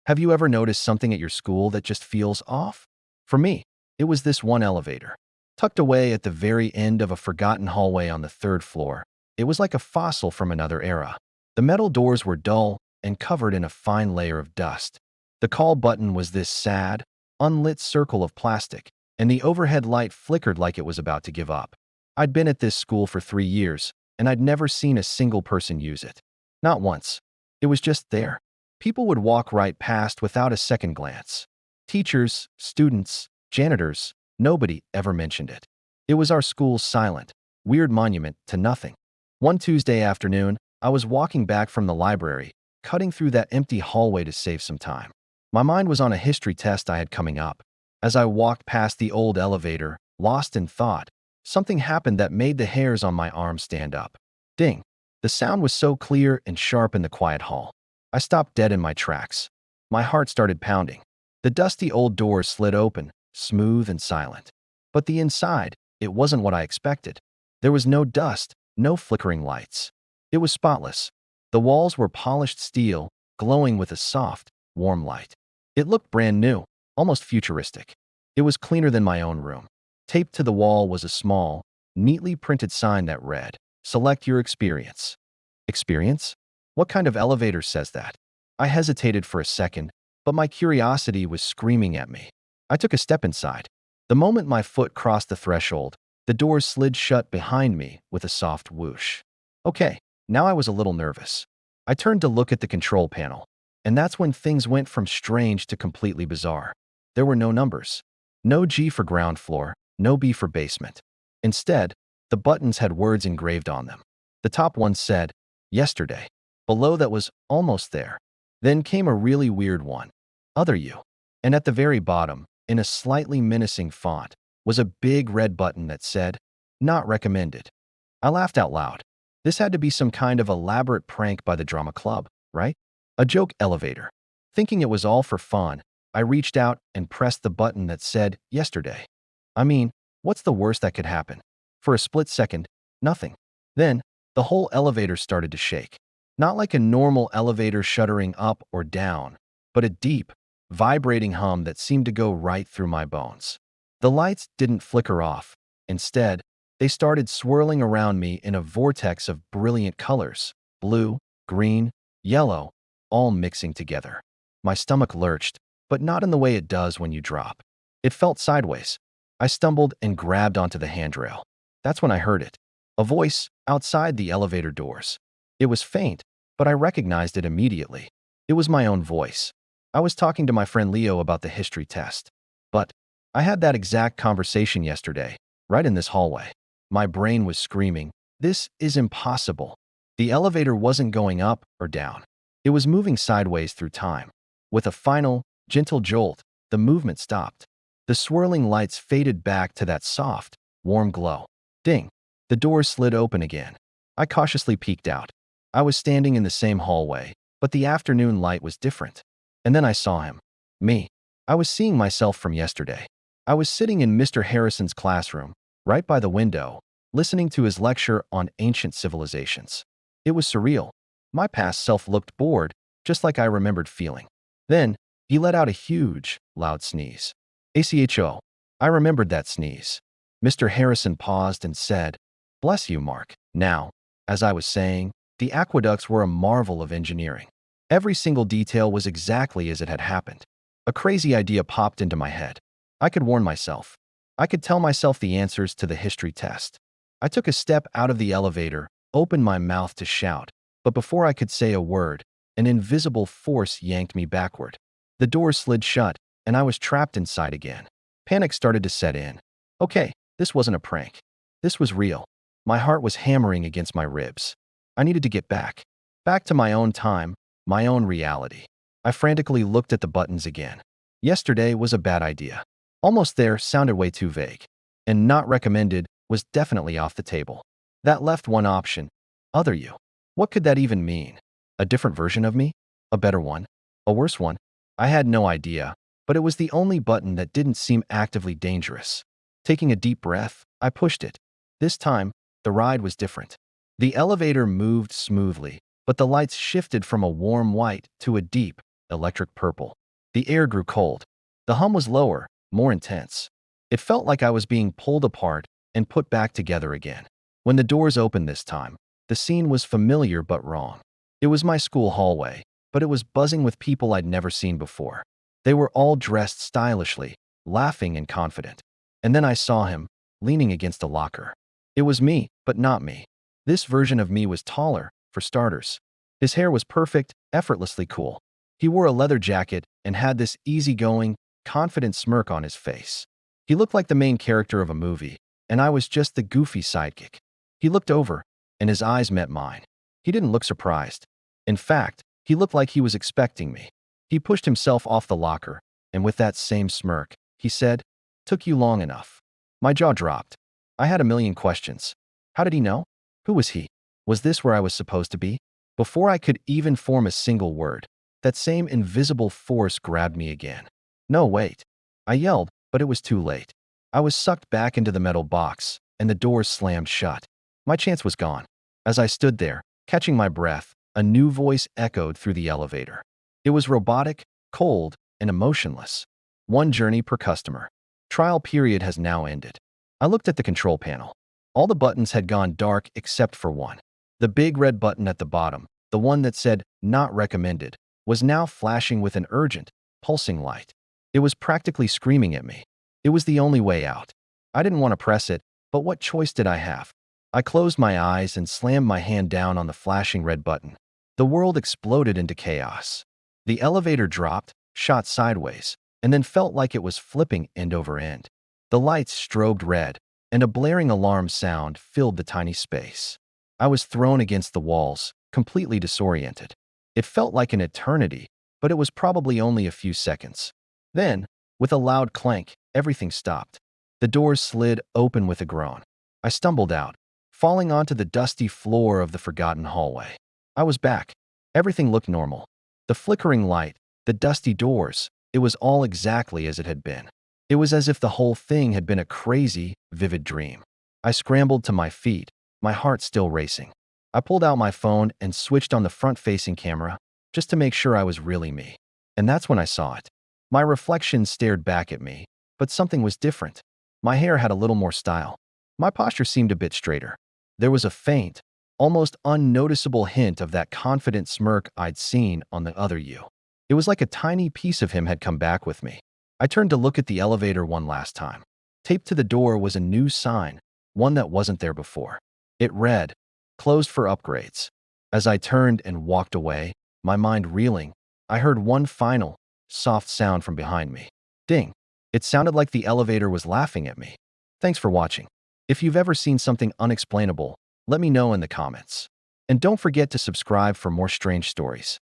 Have you ever noticed something at your school that just feels off? For me, it was this one elevator. Tucked away at the very end of a forgotten hallway on the third floor, it was like a fossil from another era. The metal doors were dull and covered in a fine layer of dust. The call button was this sad, unlit circle of plastic, and the overhead light flickered like it was about to give up. I'd been at this school for 3 years, and I'd never seen a single person use it. Not once. It was just there. People would walk right past without a second glance. Teachers, students, janitors, nobody ever mentioned it. It was our school's silent, weird monument to nothing. One Tuesday afternoon, I was walking back from the library, cutting through that empty hallway to save some time. My mind was on a history test I had coming up. As I walked past the old elevator, lost in thought, something happened that made the hairs on my arm stand up. Ding! The sound was so clear and sharp in the quiet hall. I stopped dead in my tracks. My heart started pounding. The dusty old doors slid open, smooth and silent. But the inside, it wasn't what I expected. There was no dust, no flickering lights. It was spotless. The walls were polished steel, glowing with a soft, warm light. It looked brand new, almost futuristic. It was cleaner than my own room. Taped to the wall was a small, neatly printed sign that read, "Select your experience." Experience? What kind of elevator says that? I hesitated for a second, but my curiosity was screaming at me. I took a step inside. The moment my foot crossed the threshold, the doors slid shut behind me with a soft whoosh. Okay, now I was a little nervous. I turned to look at the control panel, and that's when things went from strange to completely bizarre. There were no numbers. No G for ground floor, no B for basement. Instead, the buttons had words engraved on them. The top one said, "Yesterday." Below that was "Almost there." Then came a really weird one, "Other you." And at the very bottom, in a slightly menacing font, was a big red button that said, "Not recommended." I laughed out loud. This had to be some kind of elaborate prank by the drama club, right? A joke elevator. Thinking it was all for fun, I reached out and pressed the button that said, "Yesterday." I mean, what's the worst that could happen? For a split second, nothing. Then, the whole elevator started to shake. Not like a normal elevator shuddering up or down, but a deep, vibrating hum that seemed to go right through my bones. The lights didn't flicker off. Instead, they started swirling around me in a vortex of brilliant colors, blue, green, yellow, all mixing together. My stomach lurched, but not in the way it does when you drop. It felt sideways. I stumbled and grabbed onto the handrail. That's when I heard it. A voice outside the elevator doors. It was faint, but I recognized it immediately. It was my own voice. I was talking to my friend Leo about the history test. But I had that exact conversation yesterday, right in this hallway. My brain was screaming, "This is impossible." The elevator wasn't going up or down. It was moving sideways through time. With a final, gentle jolt, the movement stopped. The swirling lights faded back to that soft, warm glow. Ding! The doors slid open again. I cautiously peeked out. I was standing in the same hallway, but the afternoon light was different. And then I saw him. Me. I was seeing myself from yesterday. I was sitting in Mr. Harrison's classroom, right by the window, listening to his lecture on ancient civilizations. It was surreal. My past self looked bored, just like I remembered feeling. Then, he let out a huge, loud sneeze. ACHO. I remembered that sneeze. Mr. Harrison paused and said, "Bless you, Mark." Now, as I was saying, the aqueducts were a marvel of engineering. Every single detail was exactly as it had happened. A crazy idea popped into my head. I could warn myself. I could tell myself the answers to the history test. I took a step out of the elevator, opened my mouth to shout, but before I could say a word, an invisible force yanked me backward. The doors slid shut, and I was trapped inside again. Panic started to set in. Okay, this wasn't a prank. This was real. My heart was hammering against my ribs. I needed to get back. Back to my own time, my own reality. I frantically looked at the buttons again. Yesterday was a bad idea. Almost there sounded way too vague. And not recommended was definitely off the table. That left one option. Other you. What could that even mean? A different version of me? A better one? A worse one? I had no idea, but it was the only button that didn't seem actively dangerous. Taking a deep breath, I pushed it. This time, the ride was different. The elevator moved smoothly, but the lights shifted from a warm white to a deep, electric purple. The air grew cold. The hum was lower, more intense. It felt like I was being pulled apart and put back together again. When the doors opened this time, the scene was familiar but wrong. It was my school hallway, but it was buzzing with people I'd never seen before. They were all dressed stylishly, laughing and confident. And then I saw him, leaning against a locker. It was me, but not me. This version of me was taller, for starters. His hair was perfect, effortlessly cool. He wore a leather jacket and had this easygoing, confident smirk on his face. He looked like the main character of a movie, and I was just the goofy sidekick. He looked over, and his eyes met mine. He didn't look surprised. In fact, he looked like he was expecting me. He pushed himself off the locker, and with that same smirk, he said, "Took you long enough." My jaw dropped. I had a million questions. How did he know? Who was he? Was this where I was supposed to be? Before I could even form a single word, that same invisible force grabbed me again. "No, wait." I yelled, but it was too late. I was sucked back into the metal box, and the doors slammed shut. My chance was gone. As I stood there, catching my breath, a new voice echoed through the elevator. It was robotic, cold, and emotionless. One journey per customer. Trial period has now ended. I looked at the control panel. All the buttons had gone dark except for one. The big red button at the bottom, the one that said "Not recommended," was now flashing with an urgent, pulsing light. It was practically screaming at me. It was the only way out. I didn't want to press it, but what choice did I have? I closed my eyes and slammed my hand down on the flashing red button. The world exploded into chaos. The elevator dropped, shot sideways, and then felt like it was flipping end over end. The lights strobed red, and a blaring alarm sound filled the tiny space. I was thrown against the walls, completely disoriented. It felt like an eternity, but it was probably only a few seconds. Then, with a loud clank, everything stopped. The doors slid open with a groan. I stumbled out, falling onto the dusty floor of the forgotten hallway. I was back. Everything looked normal. The flickering light, the dusty doors, it was all exactly as it had been. It was as if the whole thing had been a crazy, vivid dream. I scrambled to my feet, my heart still racing. I pulled out my phone and switched on the front-facing camera, just to make sure I was really me. And that's when I saw it. My reflection stared back at me, but something was different. My hair had a little more style. My posture seemed a bit straighter. There was a faint, almost unnoticeable hint of that confident smirk I'd seen on the other you. It was like a tiny piece of him had come back with me. I turned to look at the elevator one last time. Taped to the door was a new sign, one that wasn't there before. It read, "Closed for upgrades." As I turned and walked away, my mind reeling, I heard one final, soft sound from behind me. Ding. It sounded like the elevator was laughing at me. Thanks for watching. If you've ever seen something unexplainable, let me know in the comments. And don't forget to subscribe for more strange stories.